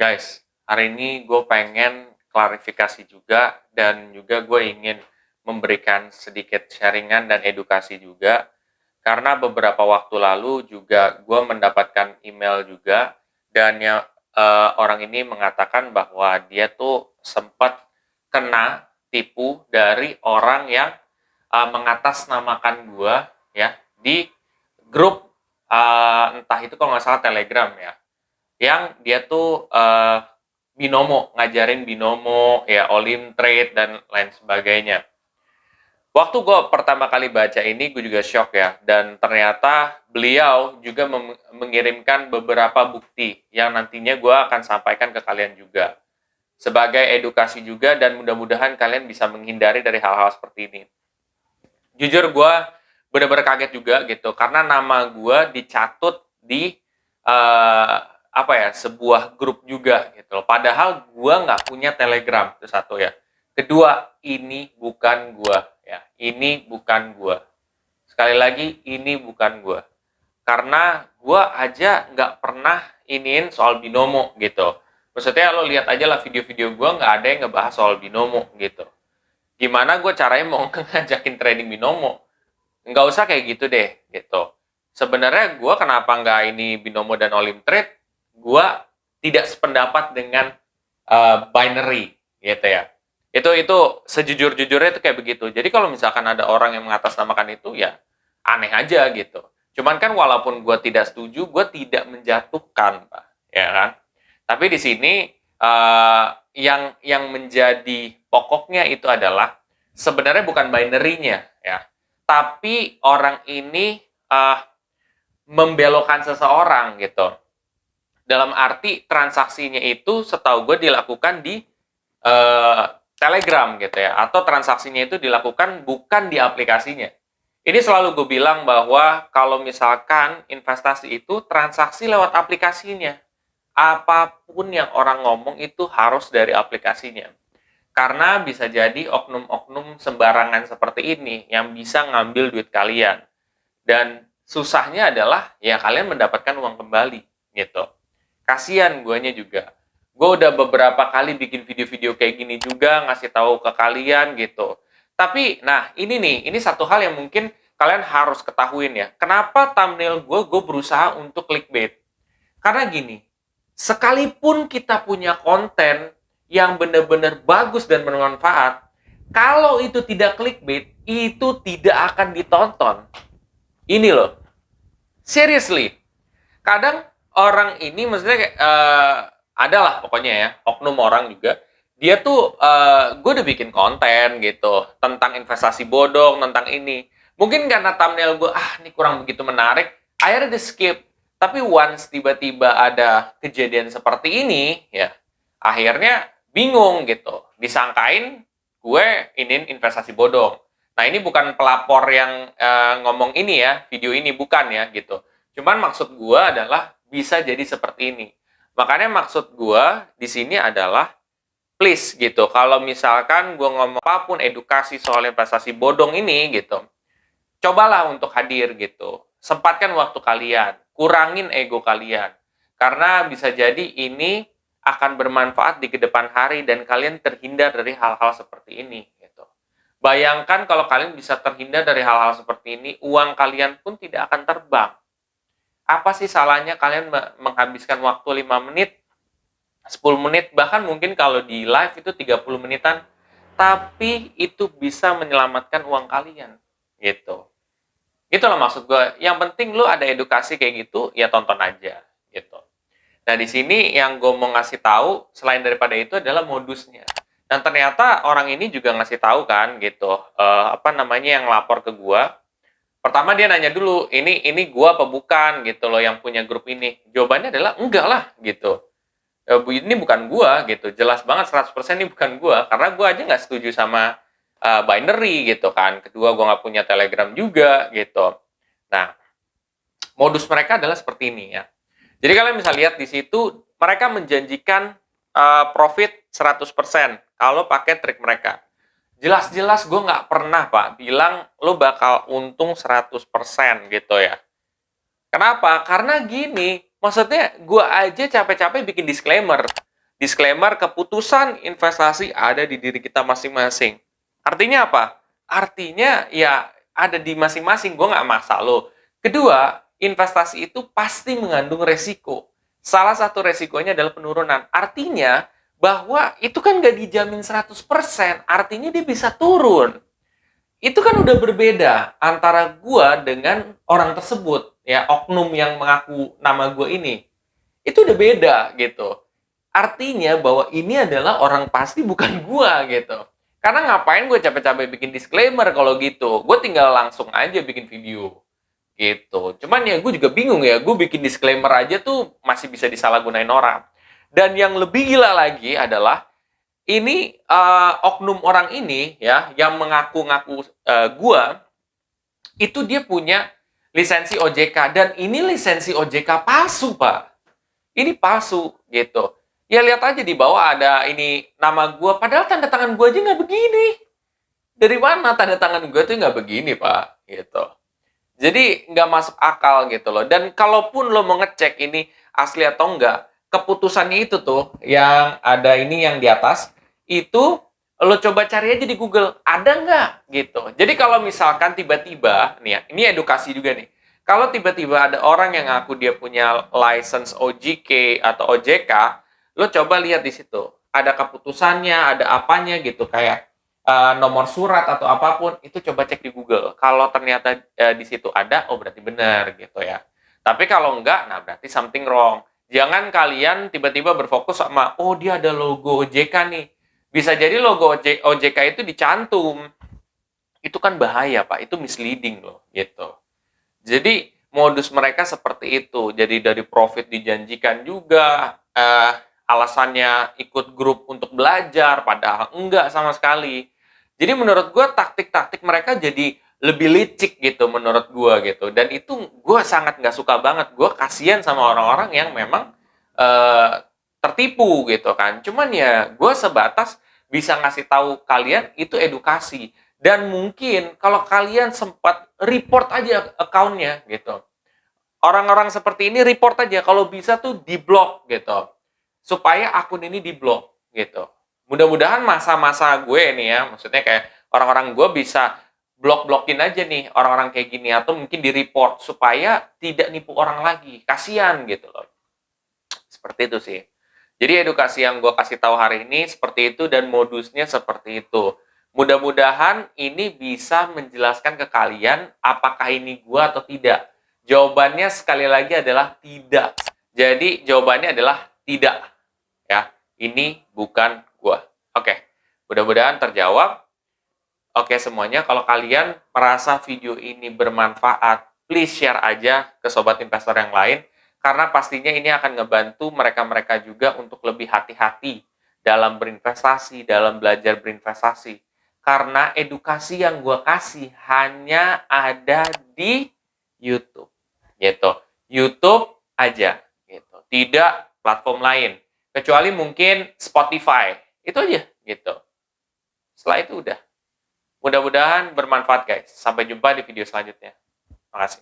Guys, hari ini gue pengen klarifikasi juga dan juga gue ingin memberikan sedikit sharingan dan edukasi juga karena beberapa waktu lalu juga gue mendapatkan email juga dan orang ini mengatakan bahwa dia tuh sempat kena tipu dari orang yang mengatasnamakan gue ya di grup entah itu kalau nggak salah Telegram ya, yang dia tuh binomo, ngajarin binomo, ya Olim Trade dan lain sebagainya. Waktu gue pertama kali baca ini, gue juga shock ya. Dan ternyata beliau juga mengirimkan beberapa bukti yang nantinya gue akan sampaikan ke kalian juga. Sebagai edukasi juga dan mudah-mudahan kalian bisa menghindari dari hal-hal seperti ini. Jujur gue benar-benar kaget juga gitu, karena nama gue dicatut di sebuah grup juga gitu loh. Padahal gue nggak punya Telegram, itu satu ya. Kedua, ini bukan gue ya, ini bukan gue. Sekali lagi, ini bukan gue. Karena gue aja nggak pernah iniin soal binomo gitu. Maksudnya lo lihat aja lah video-video gue, nggak ada yang ngebahas soal binomo gitu. Gimana gue caranya mau ngajakin trading binomo? Nggak usah kayak gitu deh gitu. Sebenarnya gue kenapa nggak ini binomo dan Olim Trade, gue tidak sependapat dengan binary gitu ya. Itu sejujur-jujurnya itu kayak begitu. Jadi kalau misalkan ada orang yang mengatasnamakan itu, ya aneh aja gitu. Cuman kan walaupun gue tidak setuju, gue tidak menjatuhkan, Pak, ya kan. Tapi di sini yang menjadi pokoknya itu adalah sebenarnya bukan binary-nya ya, tapi orang ini membelokkan seseorang gitu. Dalam arti transaksinya itu setahu gue dilakukan di Telegram gitu ya, atau transaksinya itu dilakukan bukan di aplikasinya. Ini selalu gue bilang bahwa kalau misalkan investasi itu transaksi lewat aplikasinya, apapun yang orang ngomong itu harus dari aplikasinya. Karena bisa jadi oknum-oknum sembarangan seperti ini yang bisa ngambil duit kalian. Dan susahnya adalah ya kalian mendapatkan uang kembali gitu. Kasian guanya juga. Gue udah beberapa kali bikin video-video kayak gini juga, ngasih tahu ke kalian gitu. Tapi, nah ini satu hal yang mungkin kalian harus ketahuin ya. Kenapa thumbnail gue berusaha untuk clickbait? Karena gini, sekalipun kita punya konten yang benar-benar bagus dan bermanfaat, kalau itu tidak clickbait, itu tidak akan ditonton. Ini loh, seriously. Kadang orang ini maksudnya adalah pokoknya ya, oknum orang juga. Dia tuh, gue udah bikin konten gitu, tentang investasi bodong, tentang ini. Mungkin karena thumbnail gue, ini kurang begitu menarik, akhirnya di skip. Tapi once tiba-tiba ada kejadian seperti ini, ya akhirnya bingung gitu. Disangkain gue ini investasi bodong. Nah ini bukan pelapor yang ngomong ini ya, video ini bukan ya gitu. Cuman maksud gue adalah bisa jadi seperti ini. Makanya maksud gue di sini adalah please gitu. Kalau misalkan gue ngomong apapun edukasi soal investasi bodong ini gitu, cobalah untuk hadir gitu. Sempatkan waktu kalian, kurangin ego kalian. Karena bisa jadi ini akan bermanfaat di kedepan hari dan kalian terhindar dari hal-hal seperti ini gitu. Bayangkan kalau kalian bisa terhindar dari hal-hal seperti ini, uang kalian pun tidak akan terbang. Apa sih salahnya kalian menghabiskan waktu 5 menit, 10 menit, bahkan mungkin kalau di live itu 30 menitan, tapi itu bisa menyelamatkan uang kalian gitu. Itulah maksud gue. Yang penting lu ada edukasi kayak gitu, ya tonton aja gitu. Nah di sini yang gue mau ngasih tahu selain daripada itu adalah modusnya. Dan ternyata orang ini juga ngasih tahu kan gitu, yang lapor ke gue. Pertama dia nanya dulu, ini gue apa bukan gitu loh yang punya grup ini. Jawabannya adalah enggak lah gitu. Ini bukan gue gitu. Jelas banget 100% ini bukan gue, karena gue aja nggak setuju sama binary gitu kan. Kedua, gue nggak punya Telegram juga gitu. Nah, modus mereka adalah seperti ini ya. Jadi kalian bisa lihat di situ mereka menjanjikan profit 100% kalau pakai trik mereka. Jelas-jelas gue nggak pernah, Pak, bilang lo bakal untung 100% gitu ya. Kenapa? Karena gini, maksudnya gue aja capek-capek bikin disclaimer. Disclaimer, keputusan investasi ada di diri kita masing-masing. Artinya apa? Artinya ya ada di masing-masing, gue nggak maksa lo. Kedua, investasi itu pasti mengandung resiko. Salah satu resikonya adalah penurunan. Artinya bahwa itu kan nggak dijamin 100%, artinya dia bisa turun. Itu kan udah berbeda antara gua dengan orang tersebut, ya, oknum yang mengaku nama gua ini. Itu udah beda gitu. Artinya bahwa ini adalah orang pasti bukan gua gitu. Karena ngapain gue capek-capek bikin disclaimer kalau gitu? Gue tinggal langsung aja bikin video gitu. Cuman ya gue juga bingung ya, gue bikin disclaimer aja tuh masih bisa disalahgunain orang. Dan yang lebih gila lagi adalah ini oknum orang ini ya yang mengaku-ngaku gua itu dia punya lisensi OJK dan ini lisensi OJK palsu, Pak. Ini palsu gitu. Ya lihat aja di bawah ada ini nama gua padahal tanda tangan gua aja nggak begini. Dari mana tanda tangan gua tuh nggak begini, Pak? Gitu. Jadi nggak masuk akal gitu loh. Dan kalaupun lo mau ngecek ini asli atau enggak, keputusannya itu tuh yang ada ini yang di atas, itu lo coba cari aja di Google, ada nggak gitu. Jadi kalau misalkan tiba-tiba, nih ya, ini edukasi juga nih. Kalau tiba-tiba ada orang yang ngaku dia punya license OJK atau OJK, lo coba lihat di situ. Ada keputusannya, ada apanya gitu, kayak nomor surat atau apapun itu coba cek di Google. Kalau ternyata di situ ada, oh berarti benar gitu ya. Tapi kalau enggak, nah berarti something wrong. Jangan kalian tiba-tiba berfokus sama, oh dia ada logo OJK nih. Bisa jadi logo OJK itu dicantum. Itu kan bahaya, Pak. Itu misleading loh, gitu. Jadi modus mereka seperti itu. Jadi dari profit dijanjikan juga, alasannya ikut grup untuk belajar, padahal enggak sama sekali. Jadi menurut gue taktik-taktik mereka jadi lebih licik gitu menurut gue gitu. Dan itu gue sangat nggak suka banget. Gue kasihan sama orang-orang yang memang tertipu gitu kan. Cuman ya gue sebatas bisa ngasih tahu kalian itu edukasi. Dan mungkin kalau kalian sempat report aja akunnya gitu. Orang-orang seperti ini report aja. Kalau bisa tuh di-block gitu. Supaya akun ini di-block gitu. Mudah-mudahan masa-masa gue nih ya, maksudnya kayak orang-orang gue bisa blok-blokin aja nih orang-orang kayak gini atau mungkin di-report supaya tidak nipu orang lagi. Kasihan gitu loh. Seperti itu sih. Jadi edukasi yang gue kasih tahu hari ini seperti itu dan modusnya seperti itu. Mudah-mudahan ini bisa menjelaskan ke kalian apakah ini gue atau tidak. Jawabannya sekali lagi adalah tidak. Jadi jawabannya adalah tidak. Ya, ini bukan gue. Oke, mudah-mudahan terjawab. Oke semuanya, kalau kalian merasa video ini bermanfaat, please share aja ke sobat investor yang lain, karena pastinya ini akan ngebantu mereka-mereka juga untuk lebih hati-hati dalam berinvestasi, dalam belajar berinvestasi. Karena edukasi yang gue kasih hanya ada di YouTube. Gitu. YouTube aja. Gitu. Tidak platform lain. Kecuali mungkin Spotify. Itu aja. Gitu. Setelah itu udah. Mudah-mudahan bermanfaat guys. Sampai jumpa di video selanjutnya. Terima kasih.